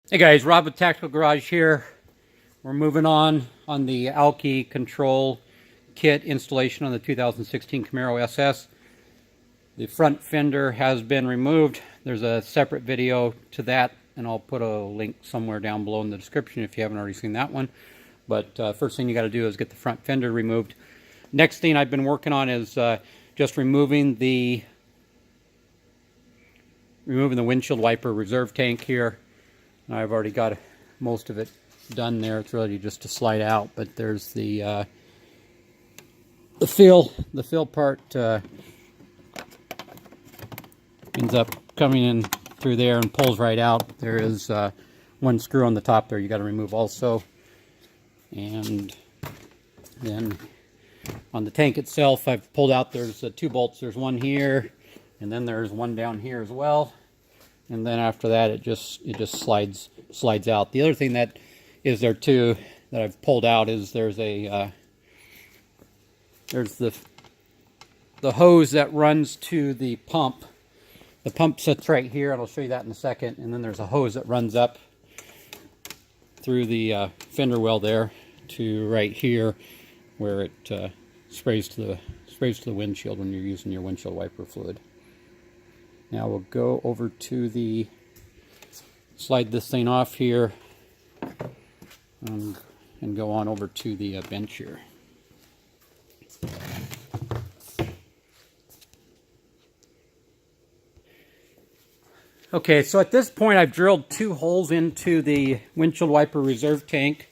Hey guys, Rob with Tactical Garage here. We're moving on the Alky control kit installation on the 2016 Camaro SS. The front fender has been removed. There's a separate video to that, and I'll put a link somewhere down below in the description if you haven't already seen that one. But first thing you got to do is get the front fender removed. Next thing I've been working on is just removing the windshield wiper reserve tank here. I've already got most of it done there. It's ready just to slide out, but there's the fill part ends up coming in through there and pulls right out. There is one screw on the top there you got to remove also, and then on the tank itself I've pulled out, there's two bolts. There's one here, and then there's one down here as well. And then after that, it just slides out. The other thing that is there too that I've pulled out is there's the hose that runs to the pump. The pump sits right here, and I'll show you that in a second. And then there's a hose that runs up through the fender well there to right here, where it sprays to the windshield when you're using your windshield wiper fluid. Now we'll go over to slide this thing off here and go on over to the bench here. Okay, so at this point I've drilled two holes into the windshield wiper reserve tank.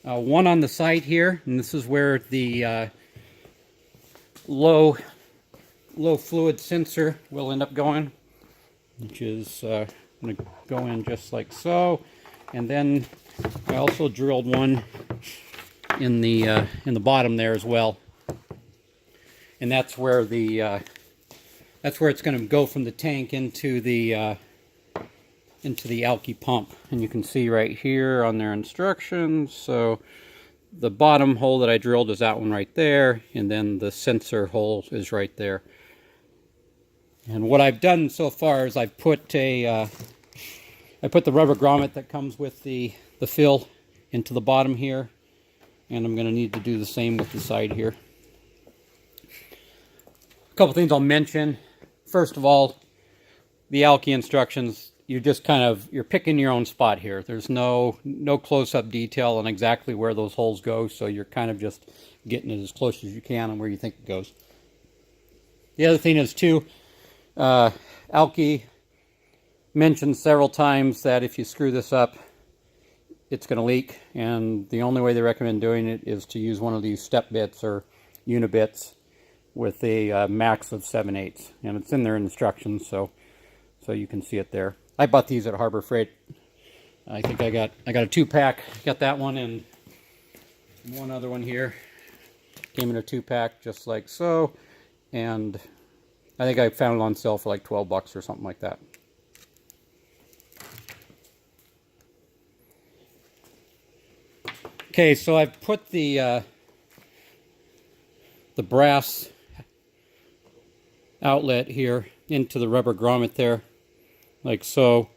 One on the side here, and this is where the low fluid sensor will end up going, which is going to go in just like so. And then I also drilled one in the bottom there as well, and that's where it's going to go from the tank into the Alky pump. And you can see right here on their instructions, so the bottom hole that I drilled is that one right there, and then the sensor hole is right there. And what I've done so far is I've put I put the rubber grommet that comes with the fill into the bottom here, and I'm going to need to do the same with the side here. A couple things I'll mention. First of all, the Alky instructions, you're picking your own spot here. There's no close-up detail on exactly where those holes go, so you're kind of just getting it as close as you can on where you think it goes. The other thing is too, Alky mentioned several times that if you screw this up, it's going to leak, and the only way they recommend doing it is to use one of these step bits or unibits with a max of 7/8, and it's in their instructions, so you can see it there. I bought these at Harbor Freight. I think I got a 2-pack. Got that one and one other one here. Came in a 2-pack just like so, and I think I found it on sale for like $12 or something like that. Okay, so I've put the brass outlet here into the rubber grommet there, like so.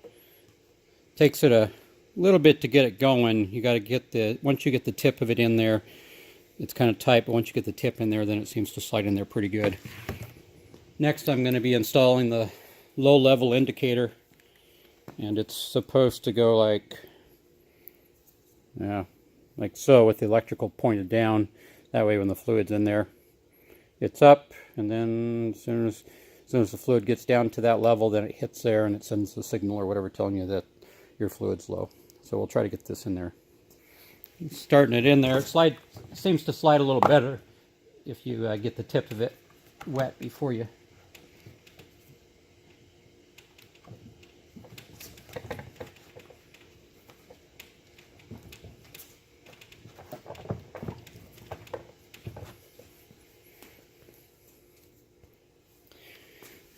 Takes it a little bit to get it going. You got to get once you get the tip of it in there, it's kind of tight, but once you get the tip in there, then it seems to slide in there pretty good. Next, I'm going to be installing the low-level indicator, and it's supposed to go like so, with the electrical pointed down. That way when the fluid's in there, it's up, and then as soon as the fluid gets down to that level, then it hits there and it sends the signal or whatever telling you that your fluid's low. So we'll try to get this in there. Starting it in there, it seems to slide a little better if you get the tip of it wet before you.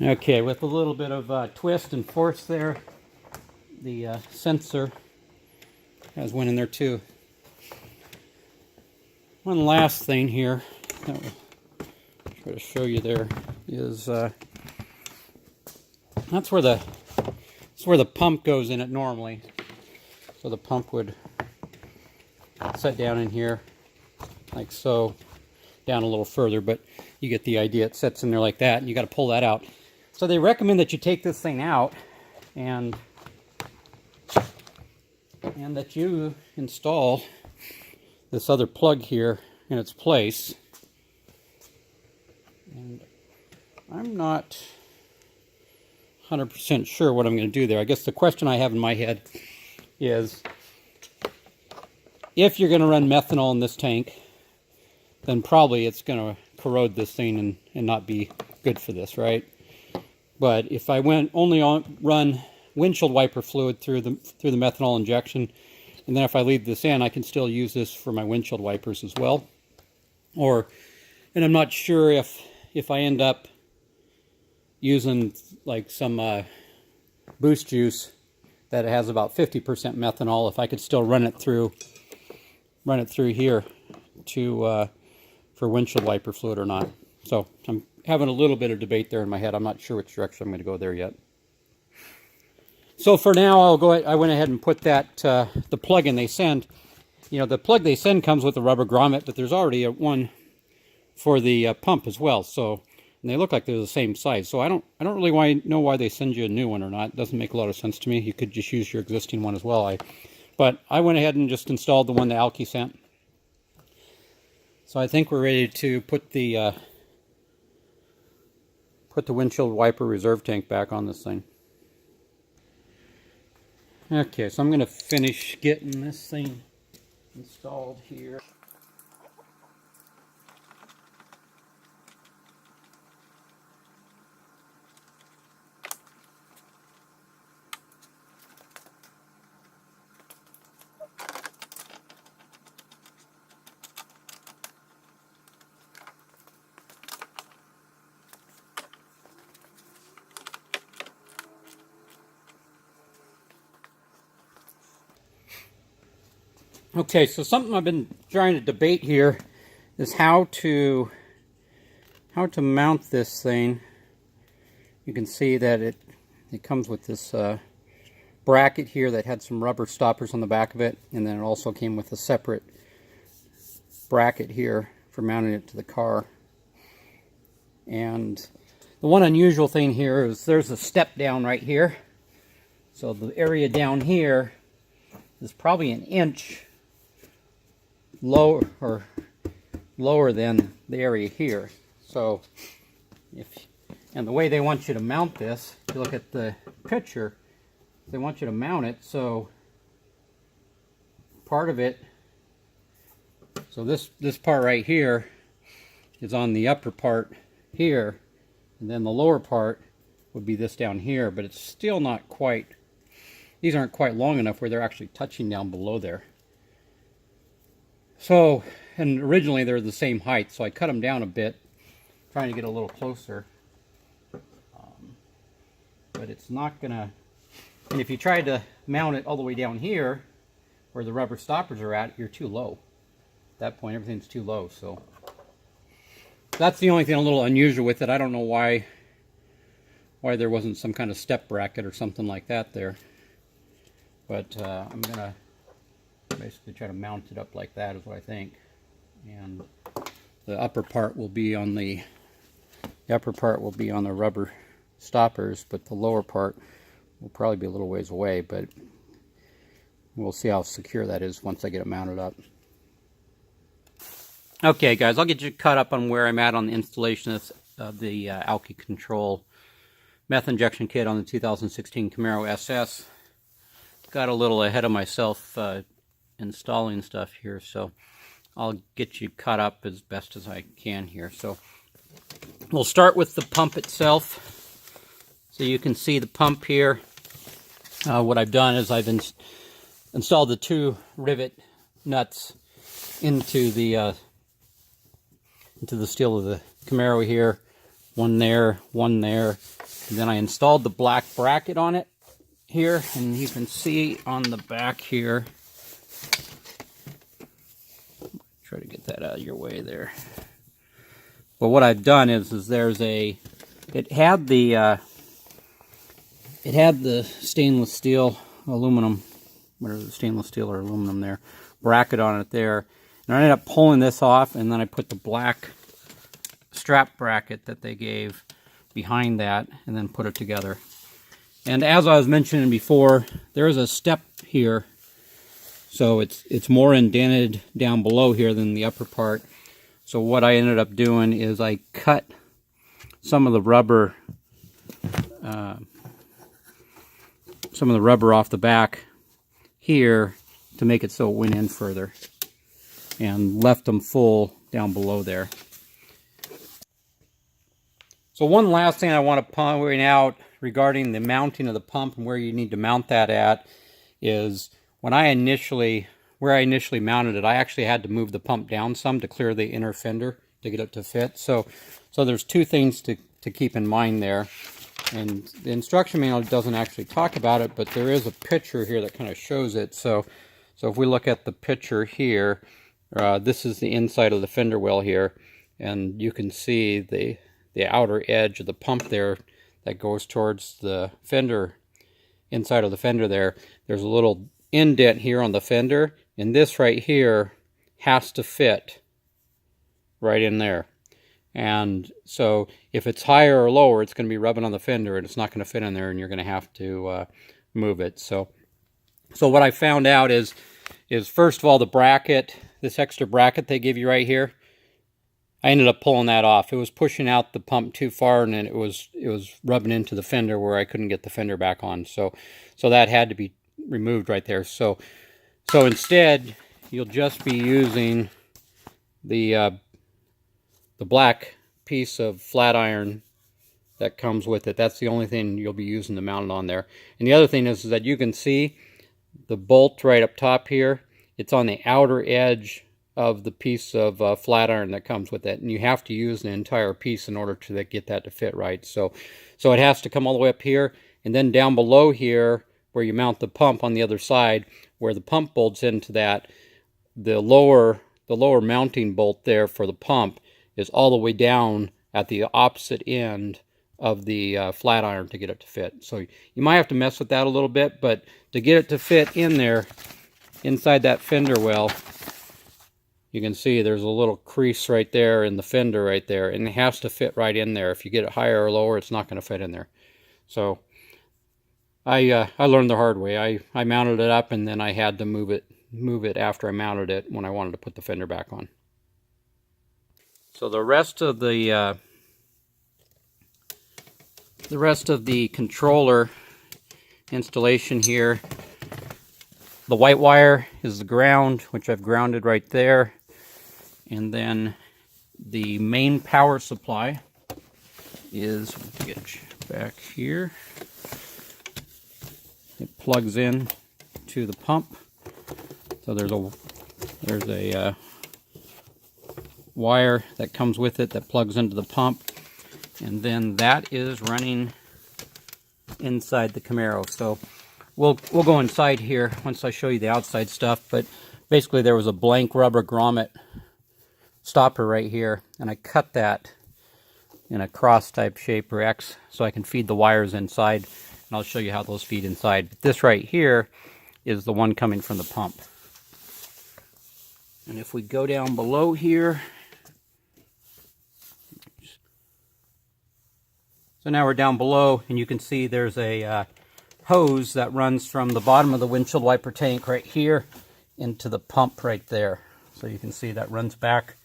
Okay, with a little bit of twist and force there, the sensor has one in there too. One last thing here that we'll try to show you there is that's where the pump goes in it normally. So the pump would set down in here, like so, down a little further, but you get the idea. It sets in there like that, and you got to pull that out. So they recommend that you take this thing out and that you install this other plug here in its place. And I'm not 100% sure what I'm going to do there. I guess the question I have in my head is, if you're going to run methanol in this tank, then probably it's going to corrode this thing and not be good for this, right? But if I run windshield wiper fluid through the methanol injection, and then if I leave this in, I can still use this for my windshield wipers as well. And I'm not sure if I end up using like some boost juice that has about 50% methanol, if I could still run it through here for windshield wiper fluid or not. So I'm having a little bit of debate there in my head. I'm not sure which direction I'm going to go there yet. So for now, I went ahead and put that the plug in they send. You know, the plug they send comes with a rubber grommet, but there's already one for the pump as well. So, and they look like they're the same size. So I don't really know why they send you a new one or not. It doesn't make a lot of sense to me. You could just use your existing one as well. But I went ahead and just installed the one that Alky sent. So I think we're ready to put the windshield wiper reserve tank back on this thing. Okay, so I'm going to finish getting this thing installed here. Okay, so something I've been trying to debate here is how to mount this thing. You can see that it comes with this bracket here that had some rubber stoppers on the back of it, and then it also came with a separate bracket here for mounting it to the car. And the one unusual thing here is there's a step down right here. So the area down here is probably an inch lower than the area here. So and the way they want you to mount this, if you look at the picture, they want you to mount it so part of it, so this part right here is on the upper part here, and then the lower part would be this down here, but it's still not quite, these aren't quite long enough where they're actually touching down below there. So, and originally they're the same height, so I cut them down a bit, trying to get a little closer. But it's not gonna, and if you try to mount it all the way down here, where the rubber stoppers are at, you're too low. At that point, everything's too low, so. That's the only thing a little unusual with it. I don't know why there wasn't some kind of step bracket or something like that there. But I'm gonna basically try to mount it up like that is what I think. And the upper part will be on the rubber stoppers, but the lower part will probably be a little ways away, but we'll see how secure that is once I get it mounted up. Okay guys, I'll get you caught up on where I'm at on the installation of the Alky Control meth injection kit on the 2016 Camaro SS. Got a little ahead of myself installing stuff here, so I'll get you caught up as best as I can here. So we'll start with the pump itself. So you can see the pump here. What I've done is I've installed the two rivet nuts into the steel of the Camaro here. One there, and then I installed the black bracket on it here, and you can see on the back here. Try to get that out of your way there. But what I've done is there's it had the stainless steel aluminum whatever, the stainless steel or aluminum there, bracket on it there. And I ended up pulling this off, and then I put the black strap bracket that they gave behind that, and then put it together. And as I was mentioning before, there is a step here, so it's more indented down below here than the upper part. So what I ended up doing is I cut some of the rubber off the back here to make it so it went in further, and left them full down below there. So one last thing I want to point out regarding the mounting of the pump and where you need to mount that at is where I initially mounted it, I actually had to move the pump down some to clear the inner fender to get it to fit. So there's two things to keep in mind there. And the instruction manual doesn't actually talk about it, but there is a picture here that kind of shows it. So if we look at the picture here, this is the inside of the fender well here, and you can see the outer edge of the pump there that goes towards the fender, inside of the fender there. There's a little indent here on the fender, and this right here has to fit right in there. And so if it's higher or lower, it's going to be rubbing on the fender, and it's not going to fit in there, and you're going to have to move it. So what I found out is first of all, the bracket, this extra bracket they give you right here, I ended up pulling that off. It was pushing out the pump too far, and then it was rubbing into the fender where I couldn't get the fender back on. So that had to be removed right there. So instead, you'll just be using the black piece of flat iron that comes with it. That's the only thing you'll be using to mount it on there. And the other thing is that you can see the bolt right up top here. It's on the outer edge of the piece of flat iron that comes with it, and you have to use the entire piece in order to get that to fit right. So it has to come all the way up here, and then down below here where you mount the pump on the other side, where the pump bolts into that, the lower mounting bolt there for the pump is all the way down at the opposite end of the flat iron to get it to fit. So you might have to mess with that a little bit, but to get it to fit in there inside that fender well, you can see there's a little crease right there in the fender right there, and it has to fit right in there. If you get it higher or lower, it's not going to fit in there. So I learned the hard way. I mounted it up, and then I had to move it after I mounted it when I wanted to put the fender back on. So the rest of the controller installation here, the white wire is the ground, which I've grounded right there. And then the main power supply is, let's get back here, it plugs in to the pump. So there's a wire that comes with it that plugs into the pump, and then that is running inside the Camaro. So we'll go inside here once I show you the outside stuff, but basically there was a blank rubber grommet stopper right here, and I cut that in a cross type shape or X so I can feed the wires inside, and I'll show you how those feed inside. But this right here is the one coming from the pump. And if we go down below here, so now we're down below, and you can see there's a hose that runs from the bottom of the windshield wiper tank right here into the pump right there. So you can see that runs back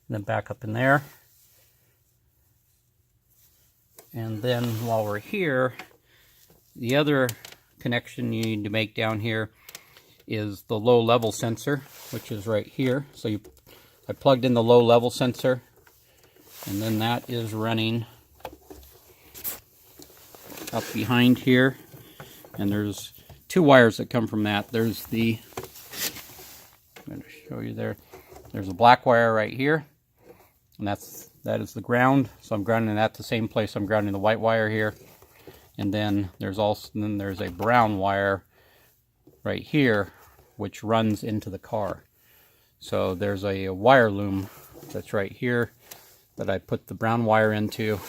and then back up in there. And then while we're here, the other connection you need to make down here is the low level sensor, which is right here. So I plugged in the low level sensor, and then that is running up behind here, and there's two wires that come from that. There's I'm going to show you there. There's a black wire right here, and that is the ground. So I'm grounding that the same place I'm grounding the white wire here. And then there's a brown wire right here, which runs into the car. So there's a wire loom that's right here that I put the brown wire into,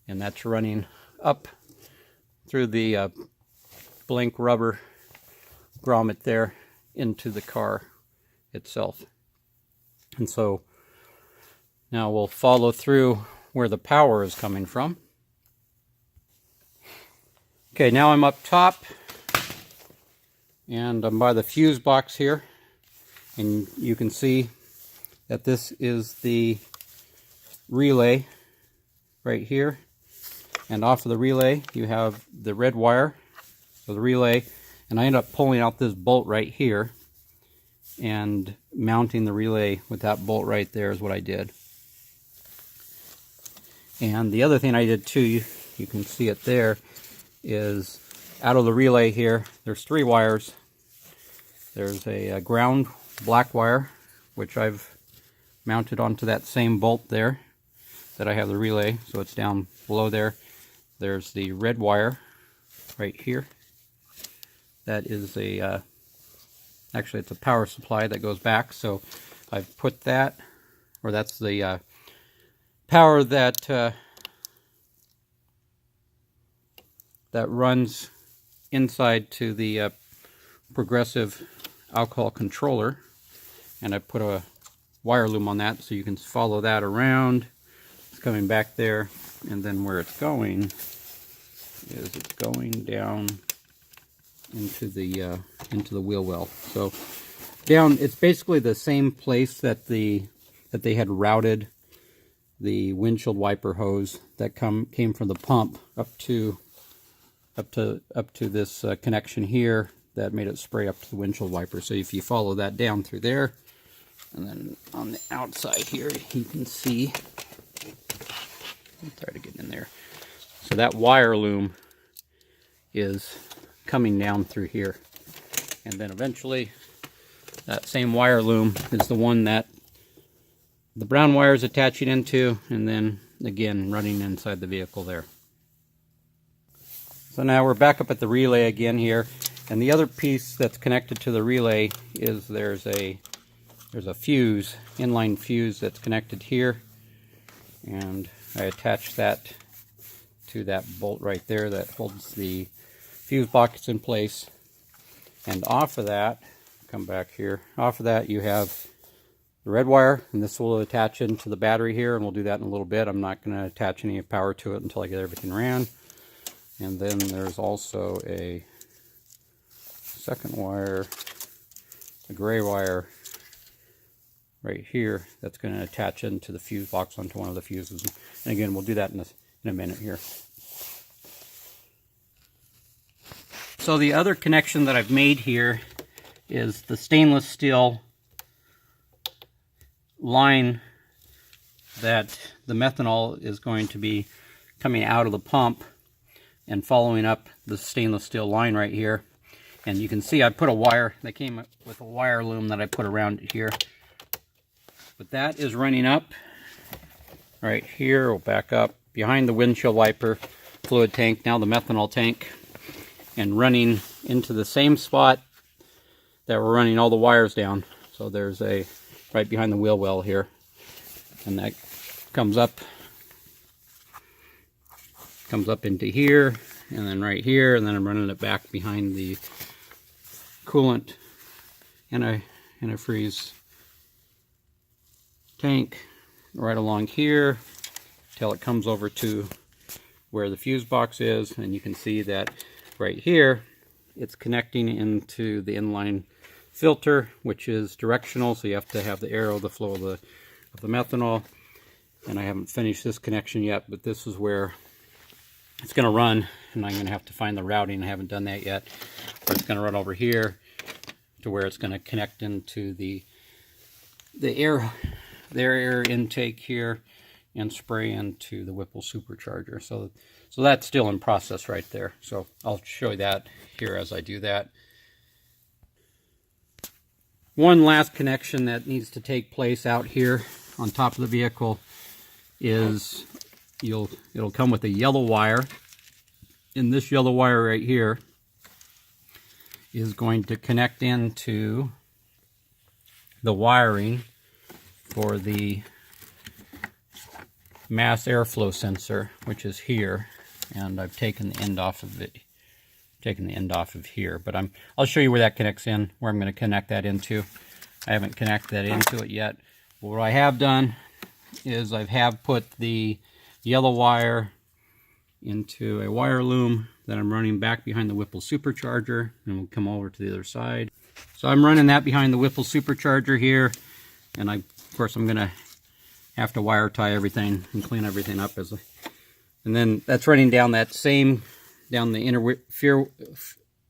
and that's running up through the blank rubber grommet there into the car itself. And so now we'll follow through where the power is coming from. Okay, now I'm up top and I'm by the fuse box here, and you can see that this is the relay right here, and off of the relay you have the red wire for the relay, and I end up pulling out this bolt right here and mounting the relay with that bolt right there is what I did. And the other thing I did too, you can see it there, is out of the relay here, there's 3 wires. There's a ground black wire, which I've mounted onto that same bolt there that I have the relay, so it's down below there. There's the red wire right here. That is a, actually it's a power supply that goes back, so I've put that, or that's the power that that runs inside to the progressive alcohol controller, and I put a wire loom on that so you can follow that around. It's coming back there, and then where it's going is it's going down into the wheel well. So down, it's basically the same place that they had routed the windshield wiper hose that came from the pump up to this connection here that made it spray up to the windshield wiper. So if you follow that down through there, and then on the outside here you can see, I'll try to get in there. So that wire loom is coming down through here, and then eventually that same wire loom is the one that the brown wire is attaching into, and then again running inside the vehicle there. So now we're back up at the relay again here, and the other piece that's connected to the relay is there's a fuse, inline fuse that's connected here, and I attach that to that bolt right there that holds the fuse box in place. And off of that, come back here, off of that you have the red wire, and this will attach into the battery here, and we'll do that in a little bit. I'm not going to attach any power to it until I get everything ran. And then there's also a second wire, a gray wire right here that's going to attach into the fuse box onto one of the fuses. And again, we'll do that in a minute here. So the other connection that I've made here is the stainless steel line that the methanol is going to be coming out of the pump and following up the stainless steel line right here. And you can see I put a wire that came with a wire loom that I put around it here. But that is running up right here. We'll back up behind the windshield wiper fluid tank, now the methanol tank, and running into the same spot that we're running all the wires down. So there's a right behind the wheel well here, and that comes up into here, and then right here, and then I'm running it back behind the coolant antifreeze tank right along here till it comes over to where the fuse box is. And you can see that right here it's connecting into the inline filter, which is directional, so you have to have the arrow, the flow of the methanol. And I haven't finished this connection yet, but this is where it's going to run, and I'm going to have to find the routing. I haven't done that yet. But it's going to run over here to where it's going to connect into the air intake here and spray into the Whipple supercharger. So that's still in process right there. So I'll show you that here as I do that. One last connection that needs to take place out here on top of the vehicle is it'll come with a yellow wire, and this yellow wire right here is going to connect into the wiring for the mass airflow sensor, which is here, and I've taken the end off of it taking the end off of here. But I'll show you where that connects in, where I'm going to connect that into. I haven't connected that into it yet. But what I have done is I have put the yellow wire into a wire loom that I'm running back behind the Whipple supercharger, and we'll come over to the other side. So I'm running that behind the Whipple supercharger here, and of course I'm going to have to wire tie everything and clean everything up and then that's running down the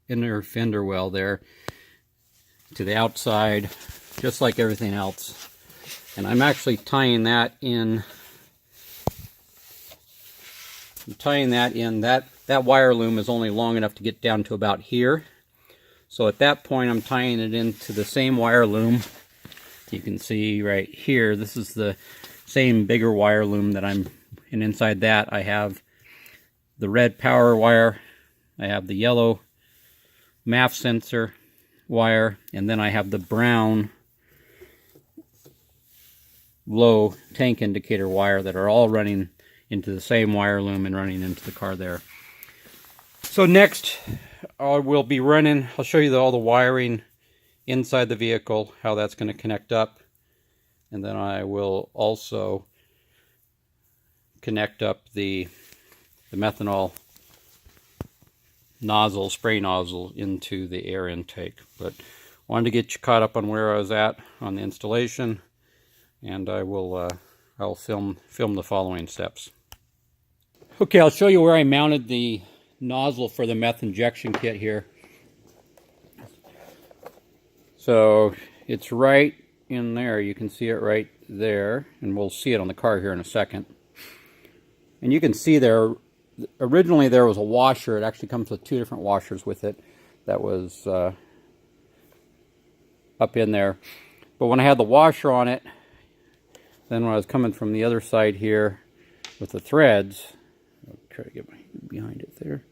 inner fender well there to the outside, just like everything else. And I'm actually tying that in. That wire loom is only long enough to get down to about here. So at that point I'm tying it into the same wire loom. You can see right here, this is the same bigger wire loom that and inside that I have the red power wire, I have the yellow MAF sensor wire, and then I have the brown low tank indicator wire that are all running into the same wire loom and running into the car there. So next we'll be running, I'll show you all the wiring inside the vehicle, how that's going to connect up, and then I will also connect up the methanol nozzle, spray nozzle, into the air intake. But wanted to get you caught up on where I was at on the installation, and I'll film the following steps. Okay, I'll show you where I mounted the nozzle for the meth injection kit here. So it's right in there, you can see it right there, and we'll see it on the car here in a second. And you can see there, originally there was a washer. It actually comes with 2 different washers with it that was up in there. But when I had the washer on it, then when I was coming from the other side here with the threads, I'll try to get behind it there.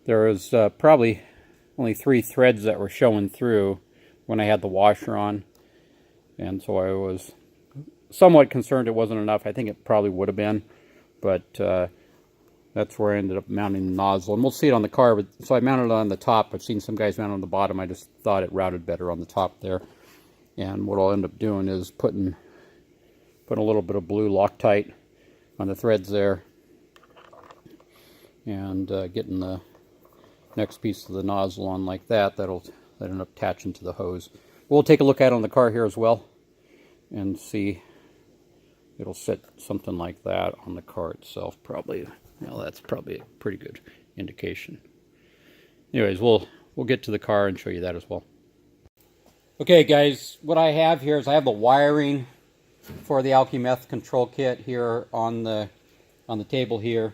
There was probably only 3 threads that were showing through when I had the washer on. And so I was somewhat concerned it wasn't enough. I think it probably would have been. But that's where I ended up mounting the nozzle. And we'll see it on the car. But, so I mounted it on the top. I've seen some guys mount it on the bottom. I just thought it routed better on the top there. And what I'll end up doing is putting a little bit of blue Loctite on the threads there. And getting the next piece of the nozzle on like that. That'll end up attaching to the hose. We'll take a look at it on the car here as well and see. It'll sit something like that on the car itself, probably. Well, that's probably a pretty good indication. Anyways, we'll get to the car and show you that as well. Okay, guys, what I have here is I have the wiring for the Alky Meth control kit here on the table here.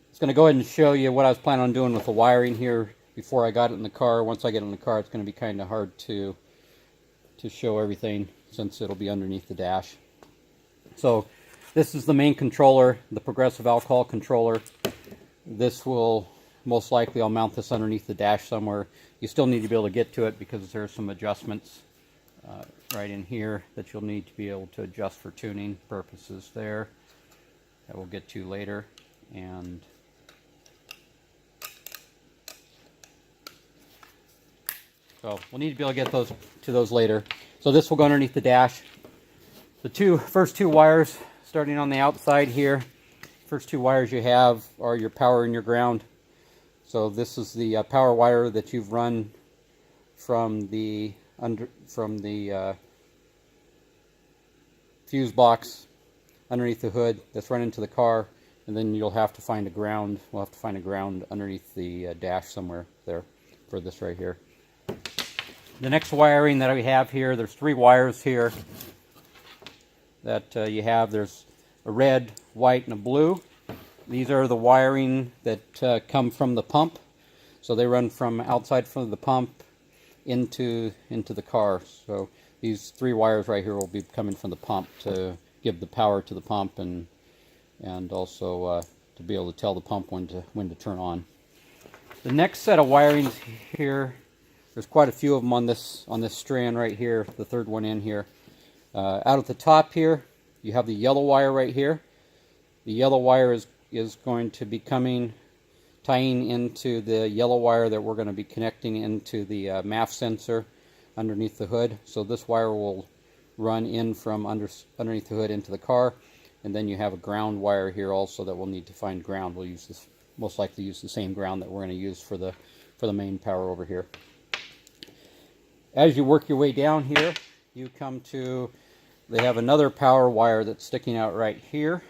It's going to go ahead and show you what I was planning on doing with the wiring here before I got it in the car. Once I get it in the car, it's going to be kind of hard to show everything since it'll be underneath the dash. So this is the main controller, the progressive alcohol controller. This will most likely, I'll mount this underneath the dash somewhere. You still need to be able to get to it because there are some adjustments right in here that you'll need to be able to adjust for tuning purposes there that we'll get to later. And so we'll need to be able to get those later. So this will go underneath the dash. The first two wires, starting on the outside here, first 2 wires you have are your power and your ground. So this is the power wire that you've run from the fuse box underneath the hood that's run into the car, and then you'll have to find a ground. We'll have to find a ground underneath the dash somewhere there for this right here. The next wiring that we have here, there's 3 wires here that you have. There's a red, white, and a blue. These are the wiring that come from the pump. So they run from outside from the pump into the car. So these 3 wires right here will be coming from the pump to give the power to the pump and also to be able to tell the pump when to turn on. The next set of wirings here, there's quite a few of them on this strand right here, the 3rd one in here. Out at the top here, you have the yellow wire right here. The yellow wire is going to be coming tying into the yellow wire that we're going to be connecting into the MAF sensor underneath the hood. So this wire will run in from underneath the hood into the car, and then you have a ground wire here also that we'll need to find ground. We'll use this, most likely use the same ground that we're going to use for the main power over here. As you work your way down here, you come to, they have another power wire that's sticking out right here.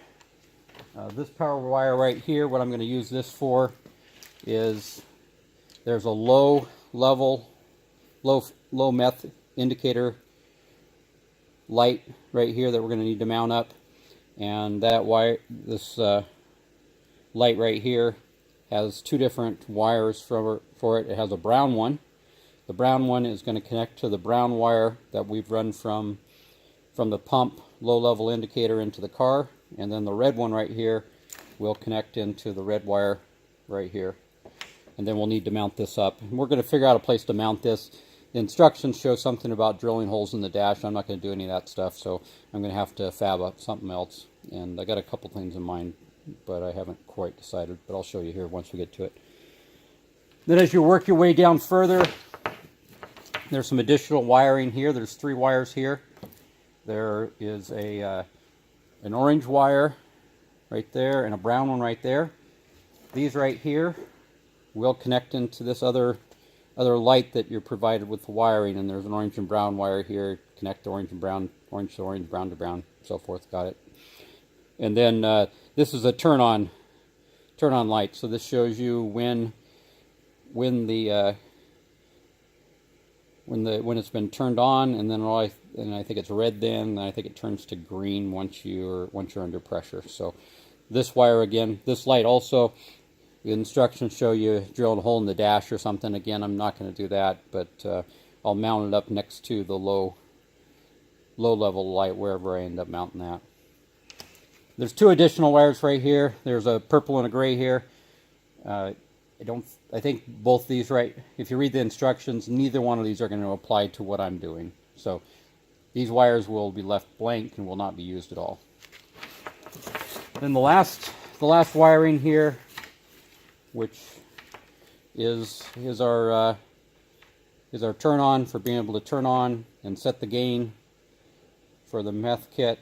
This power wire right here, what I'm going to use this for is, there's a low meth indicator light right here that we're going to need to mount up, and that wire, this light right here has two different wires for it. It has a brown one. The brown one is going to connect to the brown wire that we've run from the pump low level indicator into the car, and then the red one right here will connect into the red wire right here. And then we'll need to mount this up. And we're going to figure out a place to mount this. The instructions show something about drilling holes in the dash. I'm not going to do any of that stuff, so I'm going to have to fab up something else. And I got a couple things in mind, but I haven't quite decided, but I'll show you here once we get to it. Then as you work your way down further, there's some additional wiring here. There's 3 wires here. There is an orange wire right there and a brown one right there. These right here will connect into this other light that you're provided with the wiring, and there's an orange and brown wire here. Connect the orange and brown, orange to orange, brown to brown, so forth. Got it. And then this is a turn on light. So this shows you when it's been turned on, and then I think it's red then, and I think it turns to green once you're under pressure. So this wire again, this light also, the instructions show you drill a hole in the dash or something. Again, I'm not going to do that, but I'll mount it up next to the low level light wherever I end up mounting that. There's 2 additional wires right here. There's a purple and a gray here. I think both these, right, if you read the instructions, neither one of these are going to apply to what I'm doing. So these wires will be left blank and will not be used at all. Then the last wiring here, which is our turn on for being able to turn on and set the gain for the meth kit,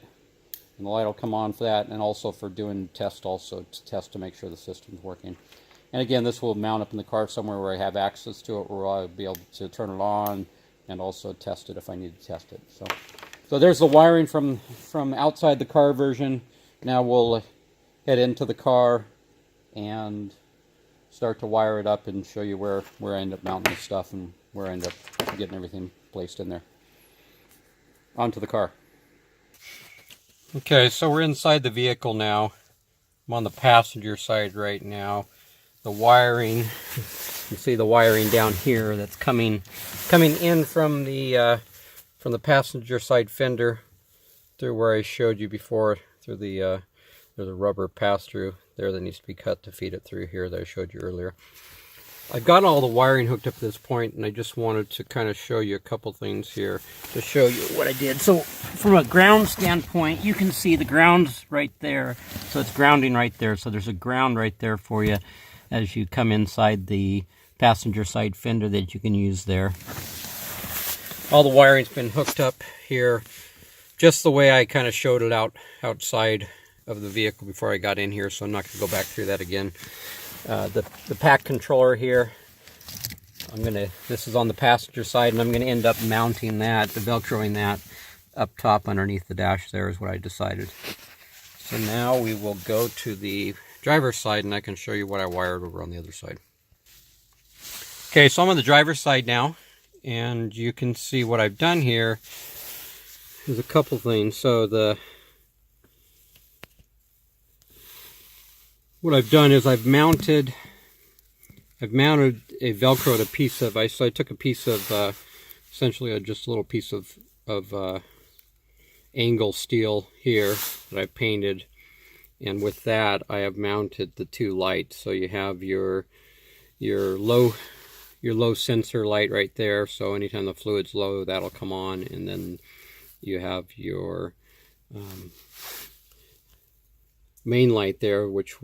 and the light will come on for that, and also for doing tests, also to test to make sure the system's working. And again, this will mount up in the car somewhere where I have access to it, where I'll be able to turn it on and also test it if I need to test it. So there's the wiring from outside the car version. Now we'll head into the car and start to wire it up and show you where I end up mounting this stuff and where I end up getting everything placed in there. Onto the car. Okay, so we're inside the vehicle now. I'm on the passenger side right now. The wiring, you can see the wiring down here that's coming in from the passenger side fender through where I showed you before, through there's a rubber pass-through there that needs to be cut to feed it through here that I showed you earlier. I've got all the wiring hooked up to this point, and I just wanted to kind of show you a couple things here to show you what I did. So from a ground standpoint, you can see the ground's right there. So it's grounding right there. So there's a ground right there for you as you come inside the passenger side fender that you can use there. All the wiring's been hooked up here just the way I kind of showed it outside of the vehicle before I got in here, so I'm not going to go back through that again. The pack controller here, this is on the passenger side, and I'm going to end up mounting that, velcroing that up top underneath the dash there is what I decided. So now we will go to the driver's side, and I can show you what I wired over on the other side. Okay, so I'm on the driver's side now, and you can see what I've done here is a couple things. So what I've done is I've mounted a velcroed a piece of, so I took a piece of essentially just a little piece of angle steel here that I painted, and with that I have mounted the 2 lights. So you have your low sensor light right there, so anytime the fluid's low that'll come on, and then you have your main light there, which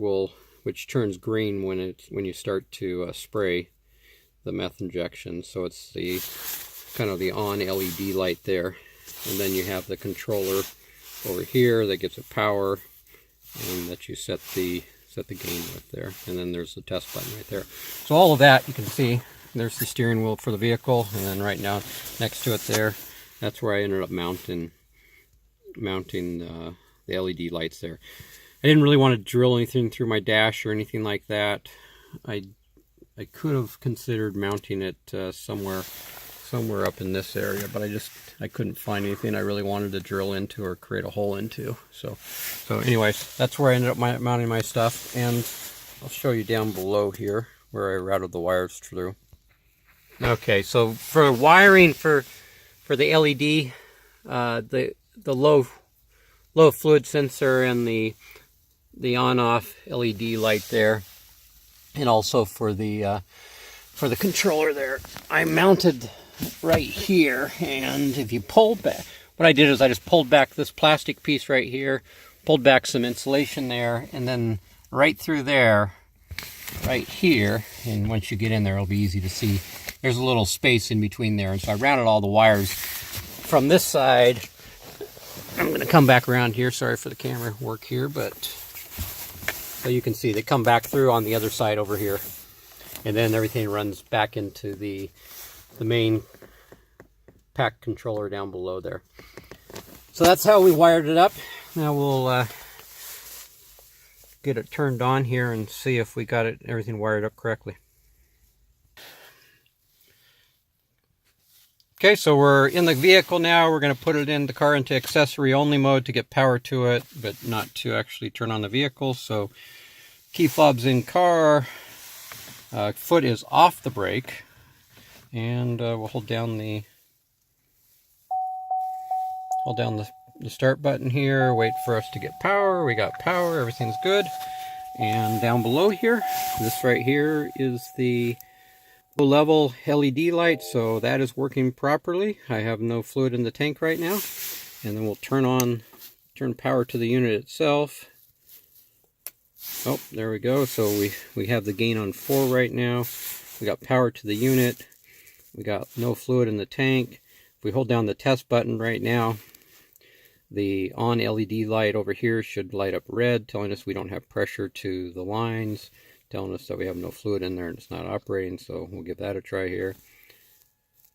which turns green when you start to spray the meth injection. So it's the kind of the on LED light there, and then you have the controller over here that gives it power, and that you set the gain with there, and then there's the test button right there. So all of that you can see. There's the steering wheel for the vehicle, and then right now next to it there, that's where I ended up mounting the LED lights there. I didn't really want to drill anything through my dash or anything like that. I could have considered mounting it somewhere up in this area, but I couldn't find anything I really wanted to drill into or create a hole into. So anyways, that's where I ended up mounting my stuff, and I'll show you down below here where I routed the wires through. Okay, so for wiring for the LED, the low fluid sensor and the on-off LED light there, and also for the controller there, I mounted right here. And if you pull back, what I did is I just pulled back this plastic piece right here, pulled back some insulation there, and then right through there, right here, and once you get in there it'll be easy to see, there's a little space in between there. And so I routed all the wires from this side. I'm going to come back around here, sorry for the camera work here, but so you can see they come back through on the other side over here, and then everything runs back into the main pack controller down below there. So that's how we wired it up. Now we'll get it turned on here and see if we got everything wired up correctly. Okay, so we're in the vehicle now. We're going to put it in the car into accessory only mode to get power to it, but not to actually turn on the vehicle. So key fob's in car, foot is off the brake, and we'll hold down the start button here, wait for us to get power. We got power, everything's good. And down below here, this right here is the level LED light, so that is working properly. I have no fluid in the tank right now. And then we'll turn power to the unit itself. Oh, there we go. So we have the gain on 4 right now. We got power to the unit. We got no fluid in the tank. If we hold down the test button right now, the on LED light over here should light up red, telling us we don't have pressure to the lines, telling us that we have no fluid in there and it's not operating. So we'll give that a try here.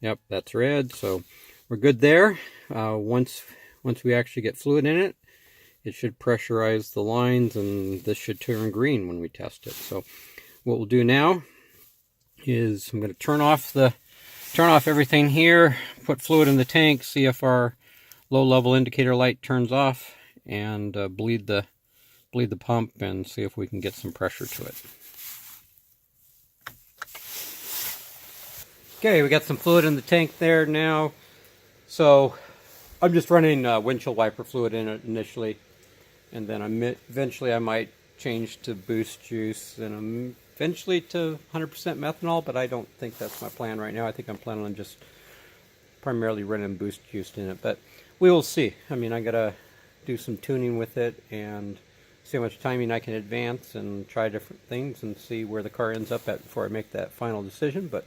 Yep, that's red, so we're good there. Once we actually get fluid in it, it should pressurize the lines, and this should turn green when we test it. So what we'll do now is I'm going to turn off everything here, put fluid in the tank, see if our low level indicator light turns off, and bleed the pump and see if we can get some pressure to it. Okay, we got some fluid in the tank there now. So I'm just running windshield wiper fluid in it initially, and then eventually I might change to boost juice and eventually to 100% methanol, but I don't think that's my plan right now. I think I'm planning on just primarily running boost juice in it, but we will see. I mean, I gotta do some tuning with it and see how much timing I can advance and try different things and see where the car ends up at before I make that final decision. But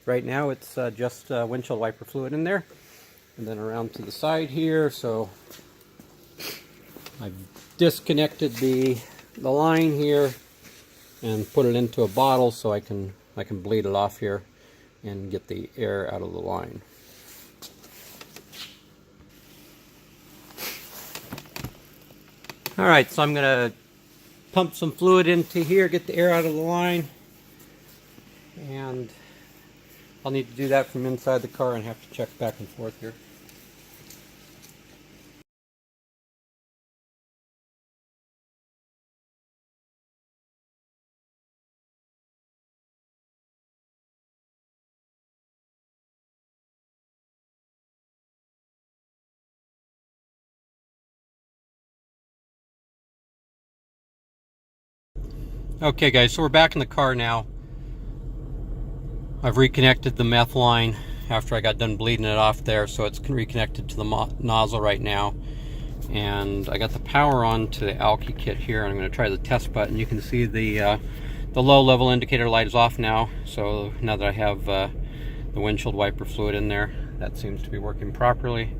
right now it's just windshield wiper fluid in there, and then around to the side here. So I've disconnected the line here and put it into a bottle so I can bleed it off here and get the air out of the line. Alright, so I'm going to pump some fluid into here, get the air out of the line, and I'll need to do that from inside the car and have to check back and forth here. Okay guys, so we're back in the car now. I've reconnected the meth line after I got done bleeding it off there, so it's reconnected to the nozzle right now. And I got the power on to the Alky kit here. I'm going to try the test button. You can see the low level indicator light is off now. So now that I have the windshield wiper fluid in there, that seems to be working properly.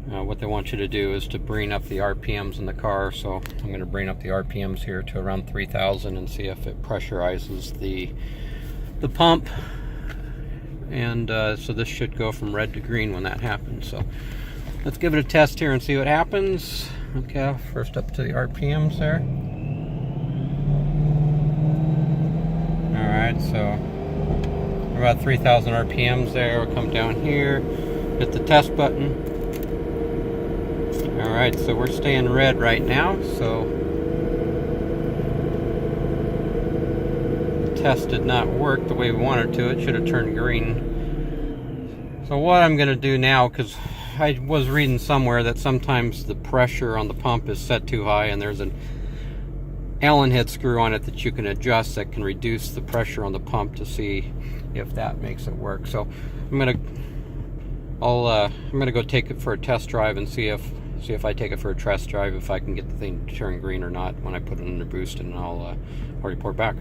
What they want you to do is to bring up the RPMs in the car. So I'm going to bring up the RPMs here to around 3,000 and see if it pressurizes the pump. And so this should go from red to green when that happens. So let's give it a test here and see what happens. Okay, first up to the RPMs there. Alright, so about 3,000 RPMs there. We'll come down here, hit the test button. Alright, so we're staying red right now, so the test did not work the way we wanted to. It should have turned green. So what I'm going to do now, because I was reading somewhere that sometimes the pressure on the pump is set too high, and there's an Allen head screw on it that you can adjust that can reduce the pressure on the pump to see if that makes it work. So I'm gonna go take it for a test drive and see if I take it for a test drive, if I can get the thing to turn green or not when I put it under boost, and I'll report back.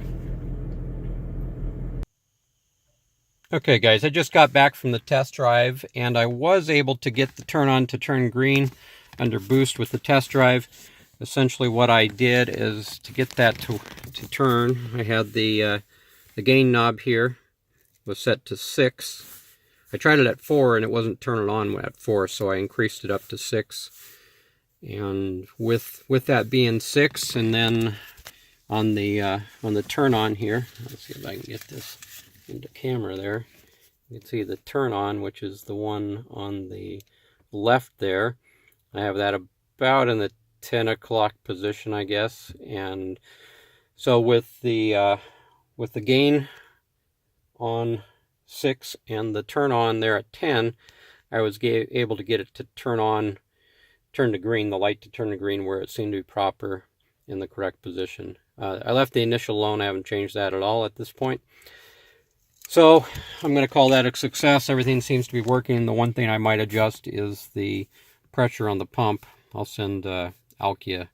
Okay guys, I just got back from the test drive and I was able to get the turn on to turn green under boost with the test drive. Essentially what I did is to get that to turn, I had the gain knob here was set to 6. I tried it at 4 and it wasn't turning on at 4, so I increased it up to 6. And with that being 6, and then on the turn on here, let's see if I can get this into camera there. You can see the turn on, which is the one on the left there. I have that about in the 10 o'clock position, I guess. And so with the gain on 6 and the turn on there at 10, I was able to get it to turn to green, the light to turn to green where it seemed to be proper in the correct position. I left the initial alone. I haven't changed that at all at this point. So I'm going to call that a success. Everything seems to be working. The one thing I might adjust is the pressure on the pump. I'll send Alky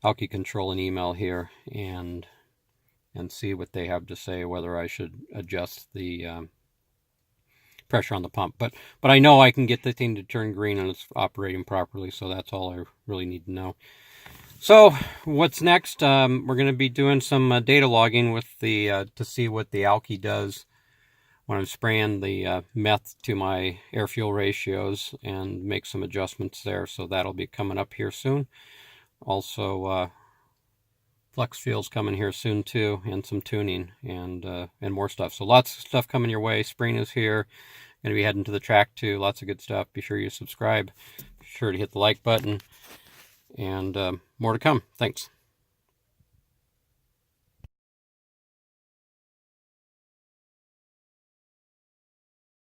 Control an email here and see what they have to say, whether I should adjust the pressure on the pump. But I know I can get the thing to turn green and it's operating properly, so that's all I really need to know. So what's next? We're going to be doing some data logging with the to see what the Alky does when I'm spraying the meth to my air-fuel ratios and make some adjustments there. So that'll be coming up here soon. Also, flex fuel's coming here soon too, and some tuning and more stuff. So lots of stuff coming your way. Spring is here. Going to be heading to the track too. Lots of good stuff. Be sure you subscribe. Be sure to hit the like button. And more to come. Thanks.